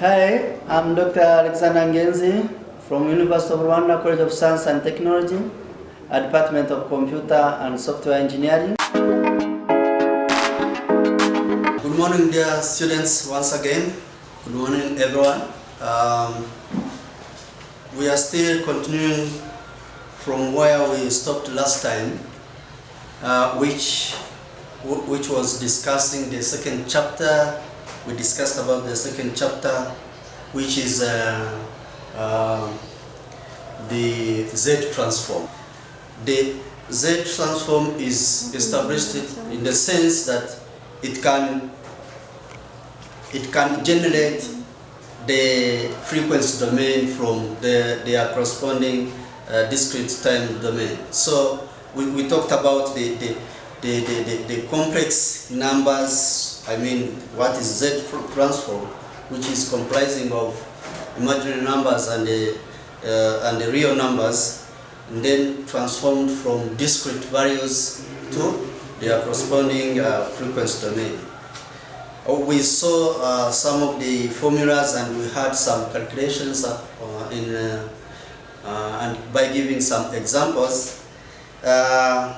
Hi, I'm Dr. Alexander NGENZI from University of Rwanda College of Science and Technology, Department of Computer and Software Engineering. Good morning, dear students, once again. Good morning, everyone. We are still continuing from where we stopped last time, which was discussing the second chapter. We discussed about the second chapter, which is the Z transform. The Z transform is established in the sense that it can generate the frequency domain from their corresponding discrete time domain. So we talked about the complex numbers. I mean, what is Z transform, which is comprising of imaginary numbers and the real numbers, and then transformed from discrete values to their corresponding frequency domain. We saw some of the formulas, and we had some calculations and by giving some examples, and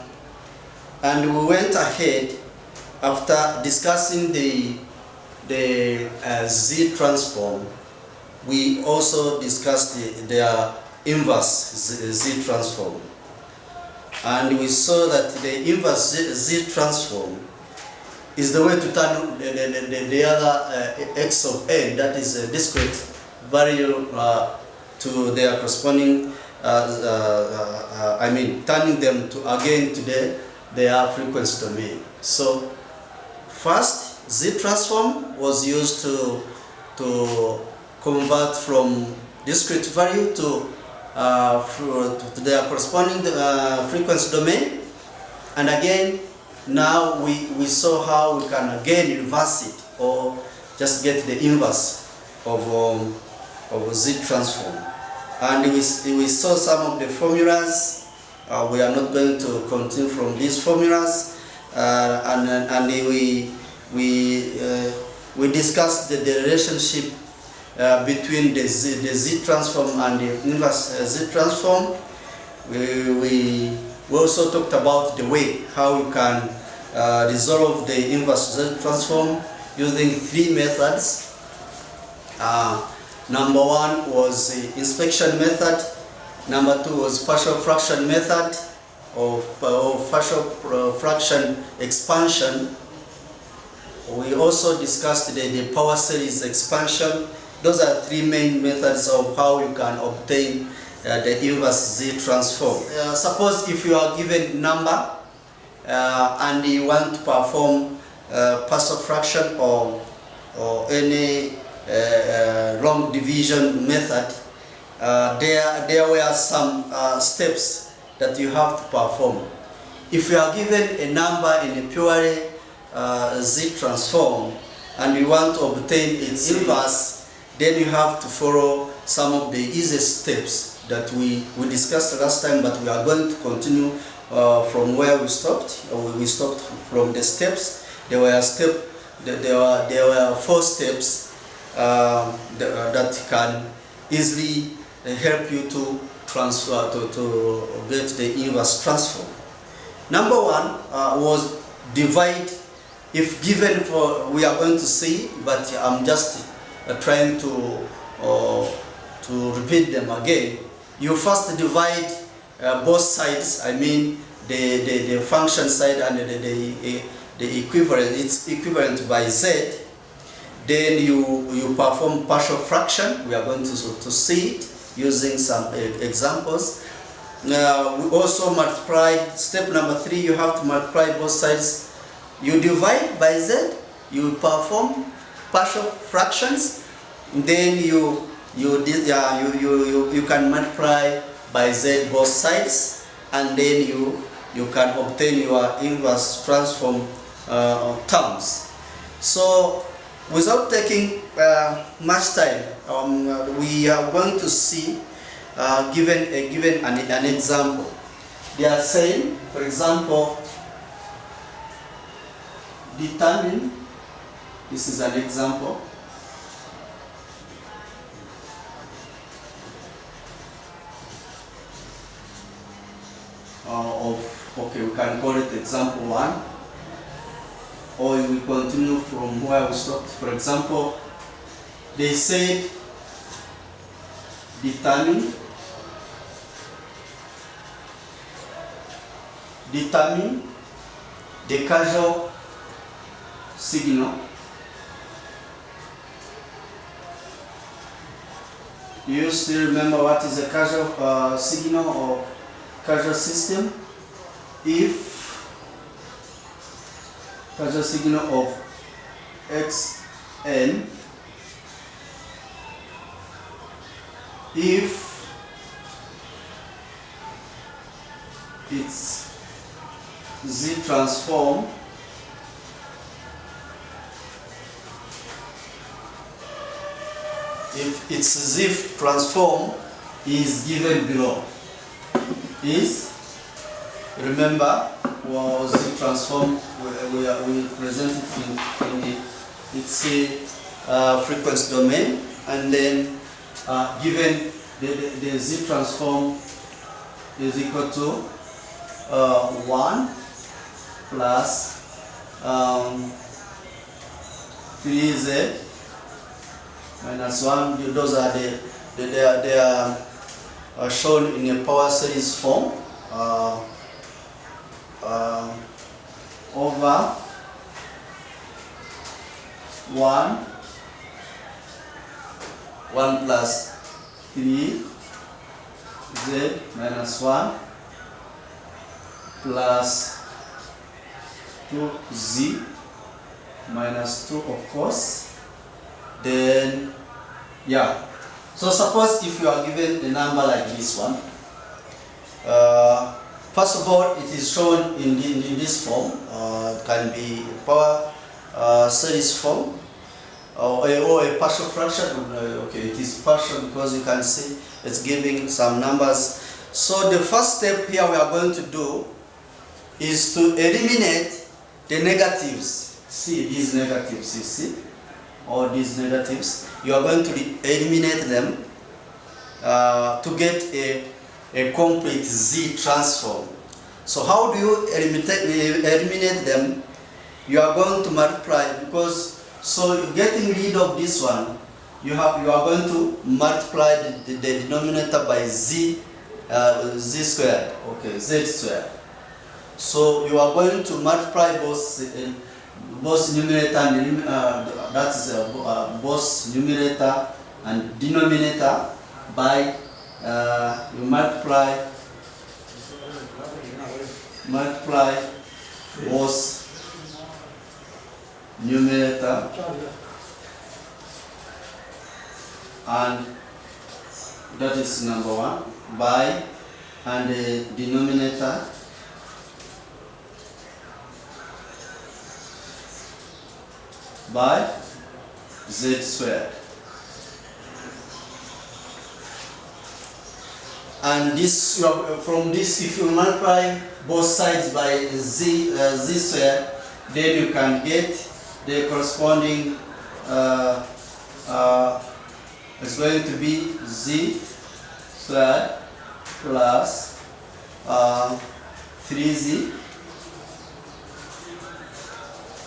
we went ahead after discussing the Z transform. We also discussed their inverse Z transform, and we saw that the inverse Z transform is the way to turn the other x of n, that is a discrete value, to their corresponding, I mean, turning them to again to their frequency domain. So first, Z transform was used to convert from discrete value to their corresponding frequency domain, and again, now we saw how we can again inverse it, or just get the inverse of Z transform. And we saw some of the formulas. We are not going to continue from these formulas, and we discussed the relationship between the Z transform and the inverse Z transform. We also talked about the way how you can resolve the inverse Z transform using three methods. Number one was the inspection method. Number two was partial fraction method, or partial fraction expansion. We also discussed the power series expansion. Those are three main methods of how you can obtain the inverse Z transform. Suppose if you are given number and you want to perform partial fraction or any long division method, there were some steps that you have to perform. If you are given a number in a purely Z transform and you want to obtain its inverse, then you have to follow some of the easiest steps that we discussed last time, but we are going to continue from where we stopped. We stopped from the steps. There were four steps that can easily help you to transfer to get the inverse transform. Number one was divide. If given, we are going to see, but I'm just trying to repeat them again. You first divide both sides. I mean the function side and the equivalent. It's equivalent by z. Then you perform partial fraction. We are going to see it using some examples. We also multiply. Step number 3, you have to multiply both sides. You divide by z. You perform partial fractions. Then you can multiply by z both sides, and then you can obtain your inverse transform terms. So without taking much time, we are going to see given an example. They are saying, for example, determine, this is an example, can call it example 1, or we continue from where we stopped. For example, they said determine the causal signal. Do you still remember what is a causal signal or causal system? If causal signal of xn, if its Z transform is given below, is, remember, was Z transform we present it in its frequency domain, and then given the Z transform is equal to 1 plus 3Z minus 1. Those are they are shown in a power series form, over 1 plus 3Z minus 1 plus 2Z minus 2, of course. Then, yeah. So suppose if you are given a number like this one, first of all, it is shown in this form. It can be power series form or a partial fraction. Okay, it is partial because you can see it's giving some numbers. So the first step here we are going to do is to eliminate the negatives. See these negatives, you see? All these negatives. You are going to eliminate them to get a complete Z transform. So how do you eliminate them? You are going to multiply, because so getting rid of this one, you are going to multiply the denominator by Z squared. Okay, Z squared. So you are going to multiply both numerator and that is both numerator and denominator by you multiply both numerator and that is number 1 by, and the denominator by Z squared. And this, from this, if you multiply both sides by Z squared, then you can get the corresponding, it's going to be Z squared plus 3Z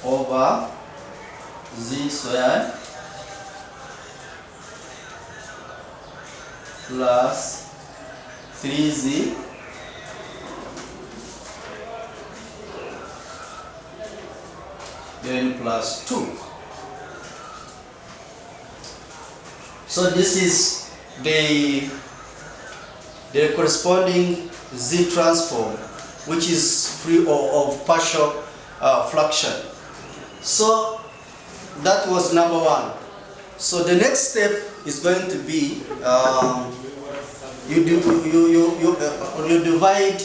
over Z squared plus 3Z then plus 2. So this is the corresponding Z transform, which is free of partial fraction. So that was number 1. So the next step is going to be you divide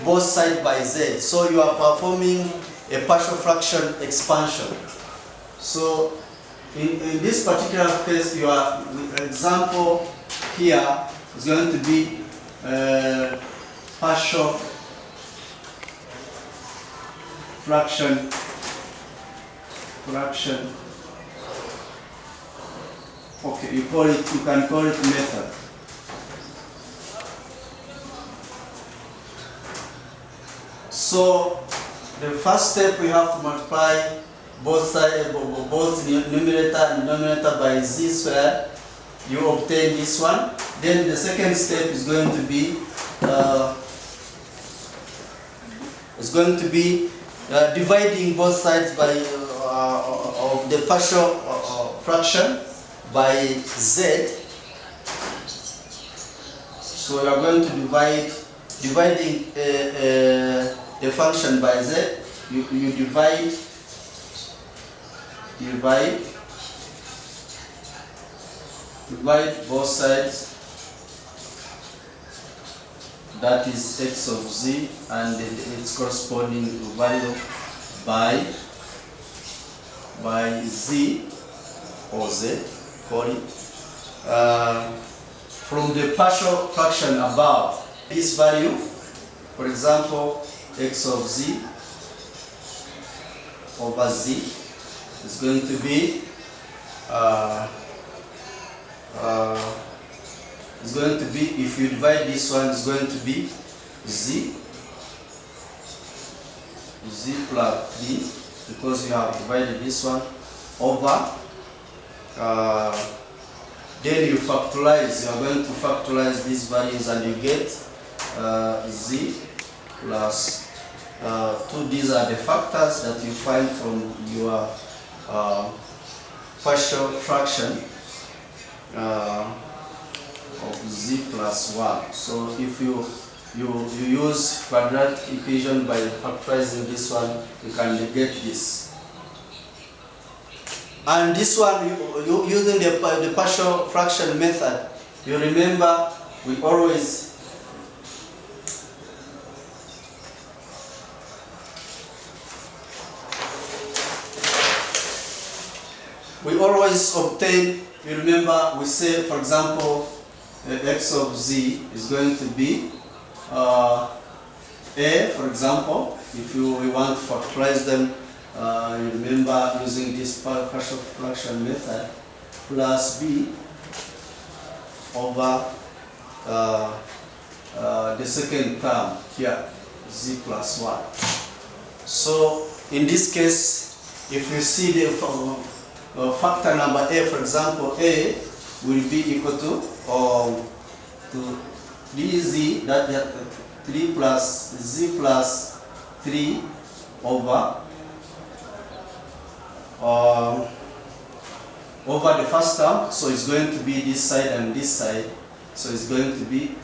both sides by Z. So you are performing a partial fraction expansion. So in this particular case, your example here is going to be partial fraction. Okay, you can call it method. So the first step, we have to multiply both sides, both numerator and denominator by z squared. You obtain this one. Then the second step is going to be dividing both sides by of the partial fraction by z. So you are going to dividing the function by z. You divide both sides. That is x of z and its corresponding value by z or z, call it, from the partial fraction above. This value, for example, x of z over z is going to be if you divide this one, it's going to be z plus 3, because you have divided this one over, then you factorize. You are going to factorize these values and you get z plus 2. These are the factors that you find from your partial fraction of z plus 1. So if you use quadratic equation by factorizing this one, you can get this. And this one, you using the partial fraction method, you remember we always obtain, you remember we say, for example, x of z is going to be a, for example, if we want to factorize them, you remember using this partial fraction method, plus b over the second term here, z plus 1. So in this case, if you see the factor number a, for example, a will be equal to 3z, that 3 plus z plus 3 over the first term. So it's going to be this side and this side. So it's going to be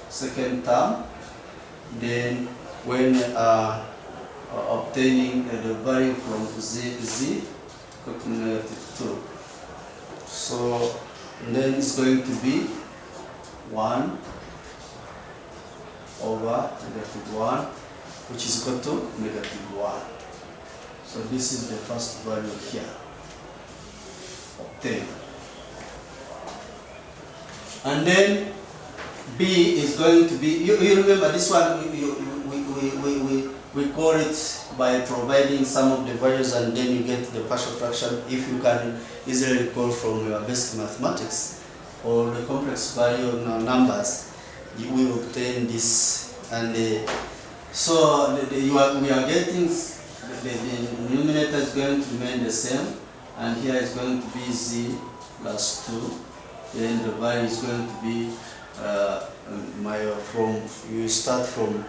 second term. Then when obtaining the value from z equal to -2. So then it's going to be 1 over -1, which is equal to -1. So this is the first value here obtained. And then b is going to be, you remember this one, we call it by providing some of the values and then you get the partial fraction. If you can easily recall from your basic mathematics or the complex value numbers, you will obtain this. And so we are getting the numerator is going to remain the same, and here is going to be z plus 2. Then the value is going to be you start from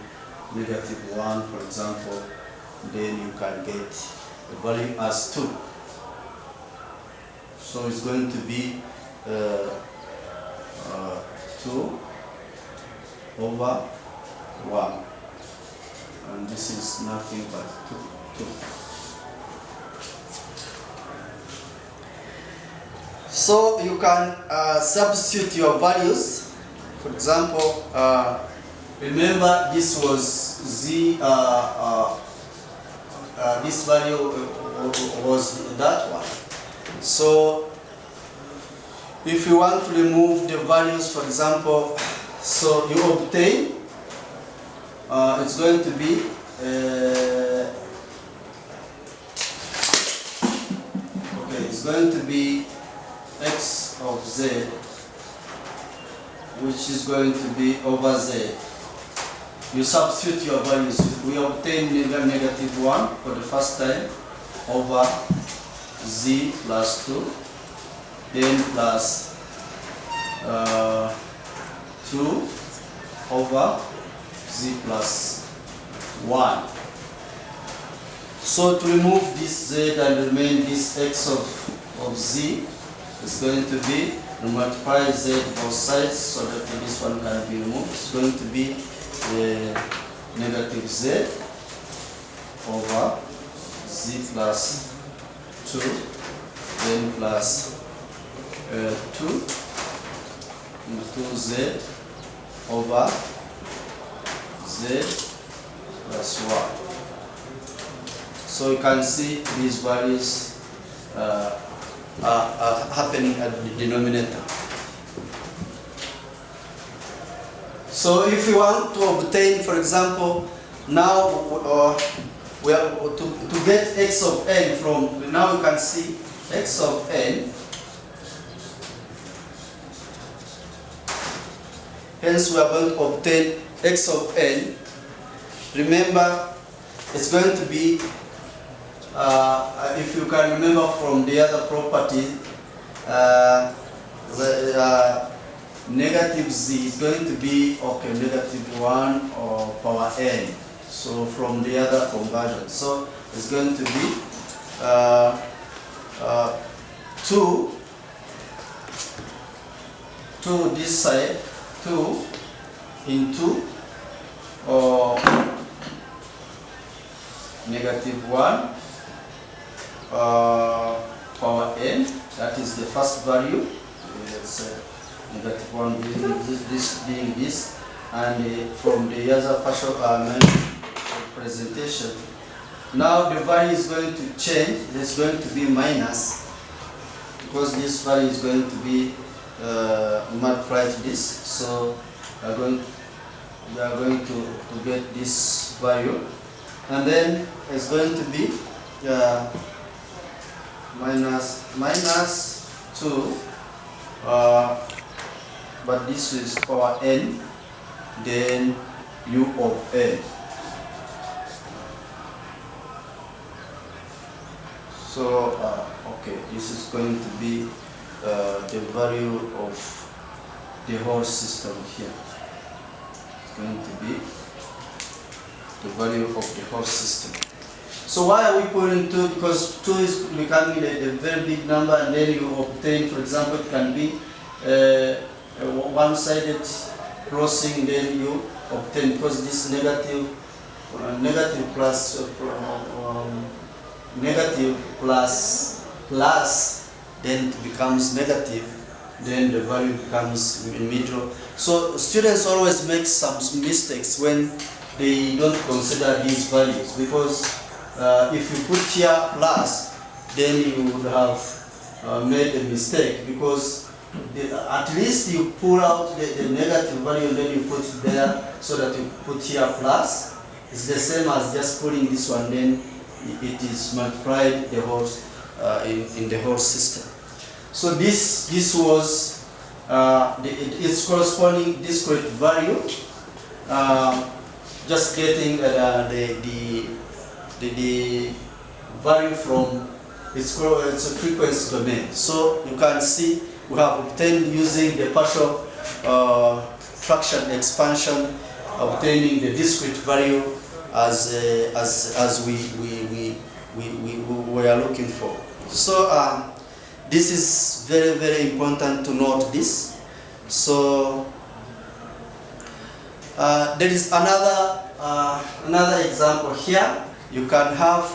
-1, for example, then you can get the value as 2. So it's going to be 2 over 1, and this is nothing but 2. So you can substitute your values. For example, remember this was z, this value was that one. So if you want to remove the values, for example, so you obtain, it's going to be it's going to be x of z, which is going to be over z. you substitute your values. We obtain negative 1 for the first time over z plus 2, then plus 2 over z plus 1. So to remove this z and remain this x of z is going to be, multiply z both sides so that this one can be removed. It's going to be negative z over z plus 2, then plus 2z over z plus 1. So you can see these values are happening at the denominator. So if you want to obtain, for example, now we are to get x of n from, now you can see x of n, hence we are going to obtain x of n. Remember, it's going to be, if you can remember from the other property, negative z is going to be, okay, negative 1 or power n. So from the other conversion, so it's going to be 2 this side, 2 into negative 1 power n, that is the first value. Let's negative 1 being this being this, and from the other partial representation, now the value is going to change. It's going to be minus, because this value is going to be multiplied to this. So we are going to get this value, and then it's going to be minus 2, but this is power n, then u of n. So okay, this is going to be the value of the whole system here. It's going to be the value of the whole system. So why are we putting 2? Because 2 is becoming a very big number, and then you obtain, for example, it can be one-sided crossing, then you obtain, because this negative plus, then it becomes negative, then the value becomes in middle. So students always make some mistakes when they don't consider these values, because if you put here plus, then you would have made a mistake, because at least you pull out the negative value and then you put it there, so that you put here plus. It's the same as just pulling this one, then it is multiplied the whole in the whole system. So this was its corresponding discrete value, just getting the value from its frequency domain. So you can see we have obtained using the partial fraction expansion, obtaining the discrete value as we are looking for. So this is very, very important to note this. So there is another example here. You can have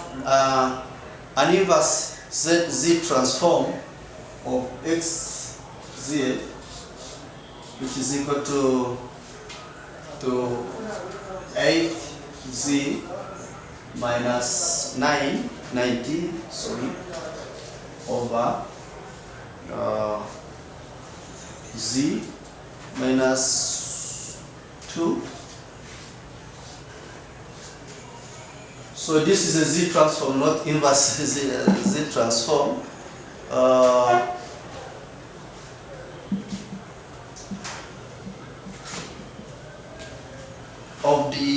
an inverse z transform of xz, which is equal to 8z minus 90 over z minus 2. So this is a z transform, not inverse z transform. Of the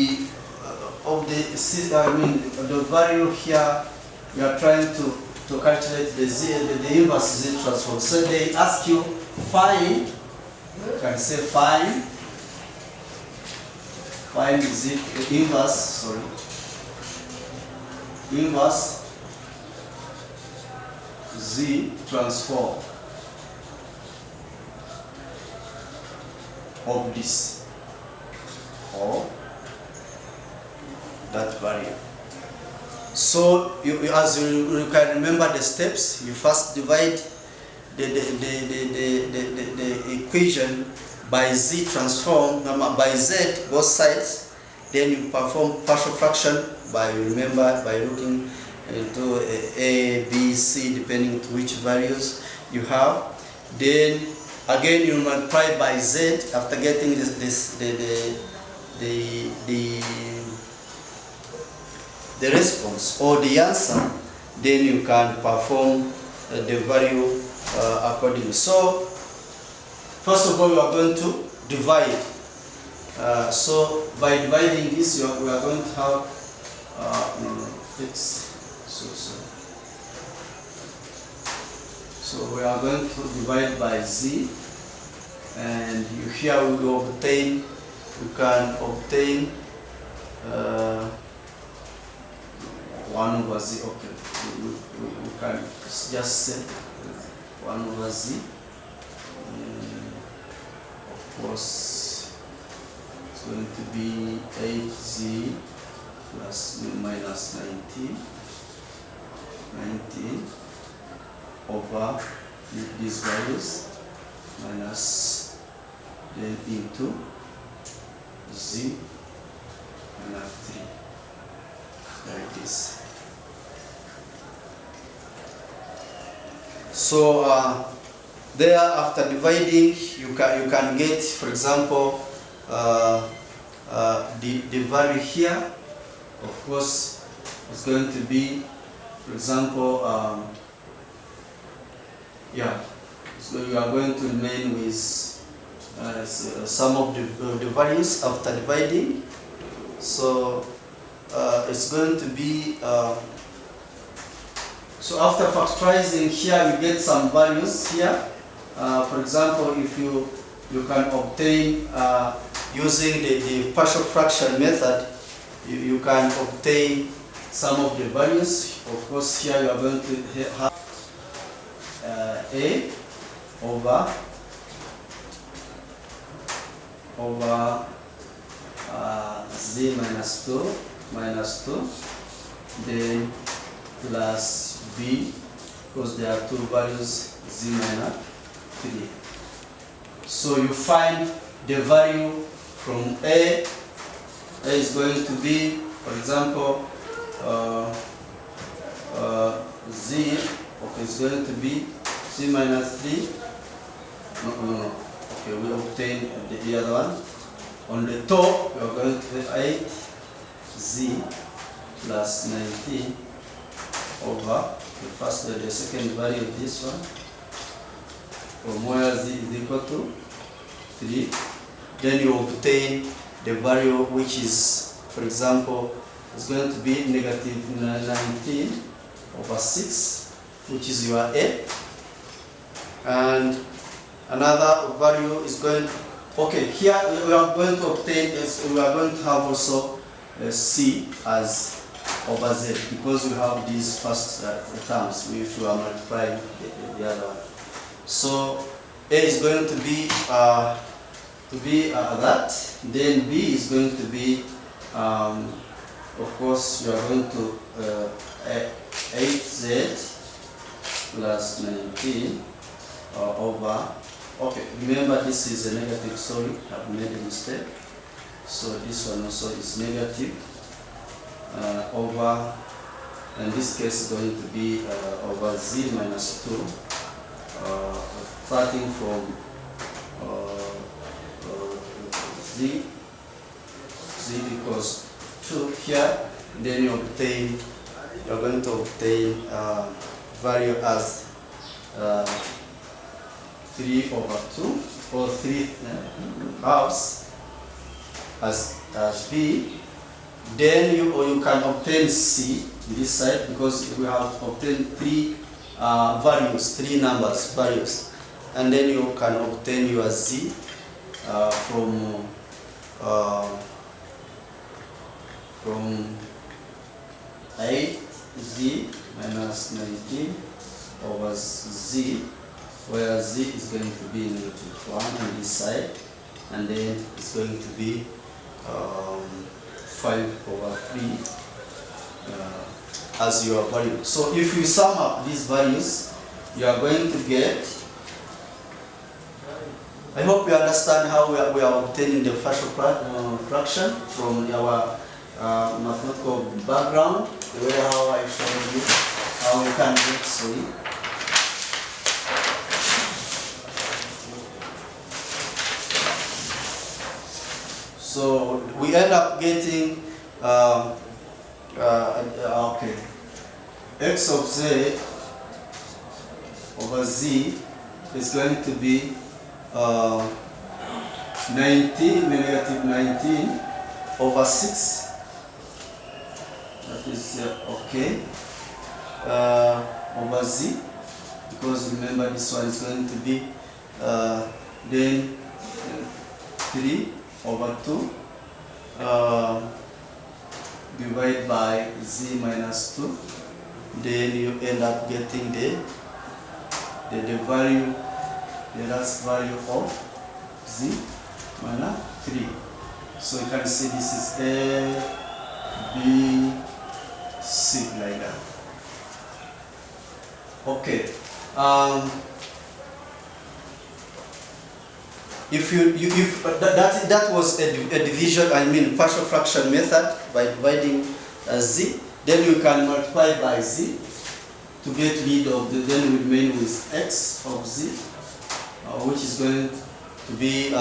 z, I mean the value here, we are trying to calculate the inverse z transform. So they ask you find, you can say find z inverse, inverse z transform of this or that value. So as you can remember the steps, you first divide the equation by z transform, by z both sides, then you perform partial fraction by looking into a, b, c depending to which values you have. Then again you multiply by z after getting the response or the answer, then you can perform the value accordingly. So first of all, we are going to divide. So by dividing this, we are going to have so we are going to divide by z, and here we will obtain. We can obtain 1 over z. Okay, we can just say 1 over z. Of course, it's going to be 8z plus minus 19 over these values minus then into z minus 3, like this. So there, after dividing, you can get, for example, the value here. Of course, it's going to be, for example, so you are going to remain with some of the values after dividing. So it's going to be so after factorizing here, you get some values here. For example, if you can obtain using the partial fraction method, you can obtain some of the values. Of course, here you are going to have a over z minus 2 then plus b, because there are two values, z minus 3. So you find the value from a is going to be, for example, z, okay, it's going to be z minus 3. No. Okay, we obtain the other one. On the top, we are going to have 8z plus 19 over the second value of this one, from where z is equal to 3. Then you obtain the value which is, for example, is going to be negative 19 over 6, which is your a. And another value is going, okay, here we are going to obtain, we are going to have also c as over z, because we have these first terms if we are multiplying the other one. So a is going to be that, then b is going to be, of course, you are going to 8z plus 19 over, okay, remember this is a negative, sorry, I've made a mistake. So this one also is negative over, in this case going to be over z minus 2, starting from z equals 2 here, then you are going to obtain value as 3 over 2 or 3 halves as b, Then you can obtain C this side, because we have obtained three values, three numbers, values. And then you can obtain your Z from Z minus 19 over Z, where Z is going to be -1 on this side, and then it's going to be 5/3 as your value. So if you sum up these values, you are going to get, I hope you understand how we are obtaining the partial fraction from our mathematical background, the way how I showed you how we can get C. So we end up getting okay, x of z over z is going to be 19 over 6. That is okay, over z, because remember this one is going to be then 3/2 divided by z minus 2. Then you end up getting the value, the last value of z minus 3. So you can see this is A, B, C, like that. Okay. If that was a division, I mean partial fraction method, by dividing z, then you can multiply by z to get rid of the, then we remain with x of z, which is going to be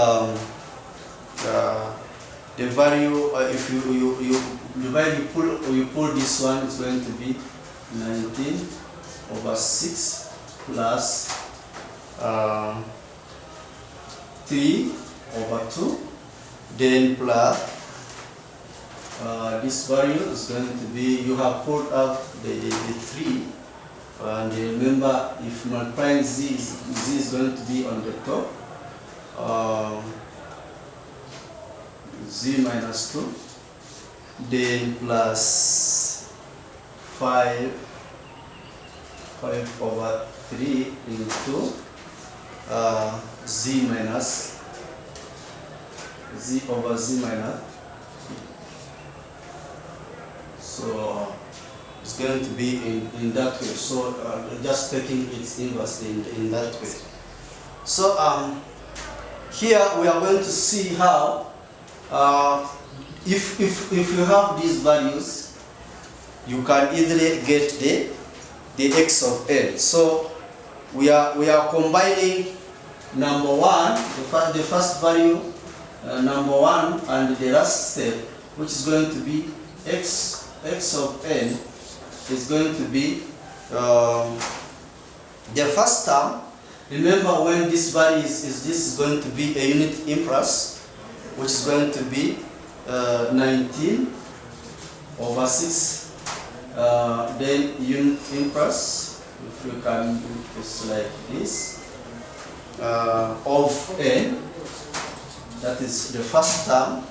the value. If you divide, you pull this one, it's going to be 19 over 6 plus 3/2, then plus this value is going to be, you have pulled out the 3, and remember, if multiplying z is going to be on the top, z minus 2, then plus 5/3 into z minus z over z minus. So it's going to be in that way. So just taking its inverse in that way. So here we are going to see how if you have these values, you can easily get the x of n. So we are combining number 1, the first value, number 1, and the last step, which is going to be x of n is going to be the first term. Remember, when this value this is going to be a unit impulse, which is going to be 19 over 6, then unit impulse, if you can do this like this, of n, that is the first term,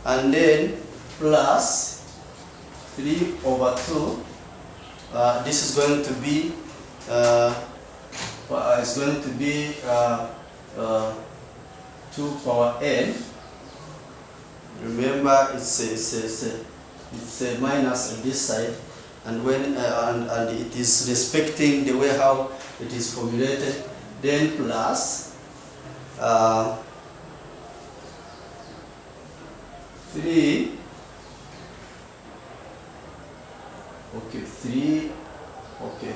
and then plus 3/2. This is going to be 2 power n. Remember, it's a minus on this side, and when and it is respecting the way how it is formulated. Then plus 3. Okay, 3. Okay,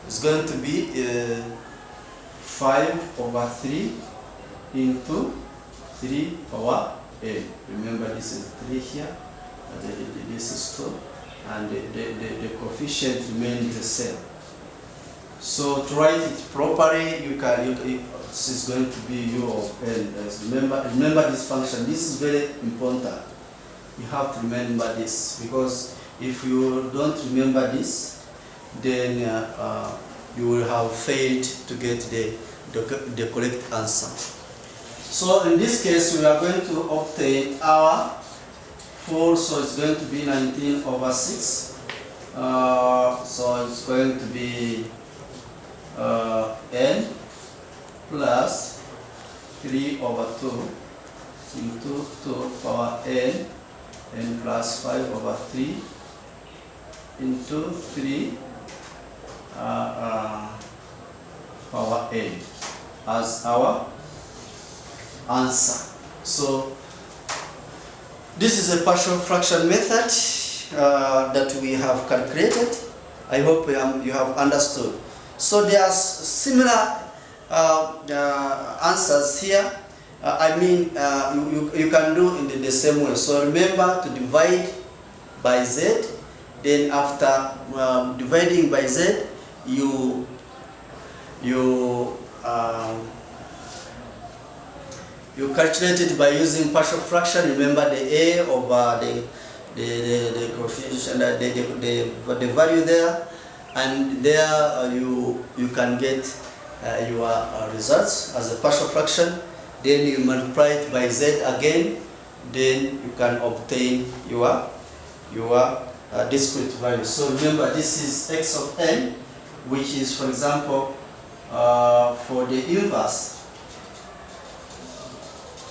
it's going to be 5/3 into 3 power n. Remember, this is 3 here, this is 2, and the coefficient remains the same. So to write it properly, this is going to be u of n. Remember this function. This is very important. you have to remember this, because if you don't remember this, then you will have failed to get the correct answer. So in this case, we are going to obtain our 4, so it's going to be 19/6. So it's going to be n plus 3/2 into 2 power n plus 5/3 into 3 power n as our answer. So this is a partial fraction method that we have calculated. I hope you have understood. So there are similar answers here. You can do in the same way. So remember to divide by z. Then after dividing by z, you calculate it by using partial fraction. Remember the a over the coefficient, the value there, and there you can get your results as a partial fraction. Then you multiply it by z again. Then you can obtain your discrete value. So remember, this is x of n, which is, for example, for the inverse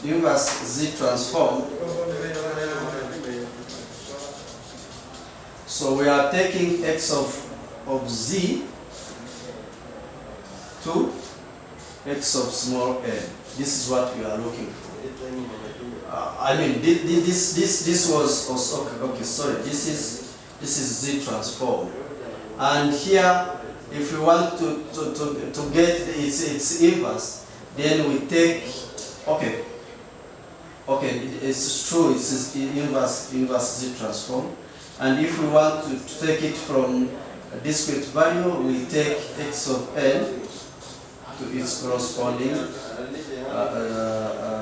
z transform. So we are taking x of z to x of small n. This is what we are looking for. This was also, okay, sorry, this is z transform, and here if we want to get its inverse, then we take, okay, it's true, it's inverse z transform, and if we want to take it from a discrete value, we take x of n to its corresponding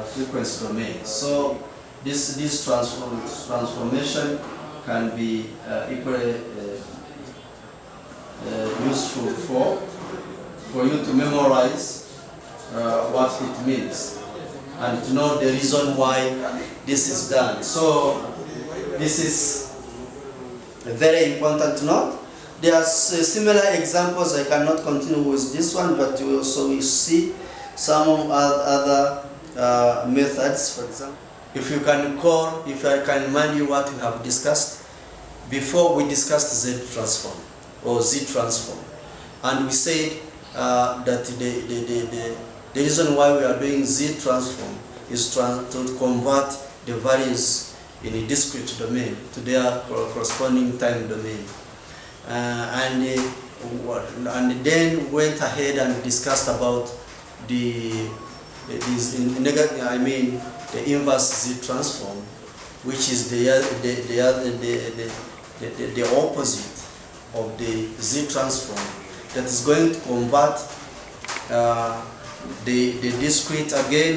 frequency domain. So this transformation can be equally useful for you to memorize what it means and to know the reason why this is done. So this is very important to know. There are similar examples. I cannot continue with this one, but we also will see some other methods. For example, if I can remind you what we have discussed before. We discussed z transform or z transform, and we said that the reason why we are doing z transform is to convert the values in a discrete domain to their corresponding time domain, and then went ahead and discussed about the inverse z transform, which is the opposite of the z transform, that is going to convert the discrete again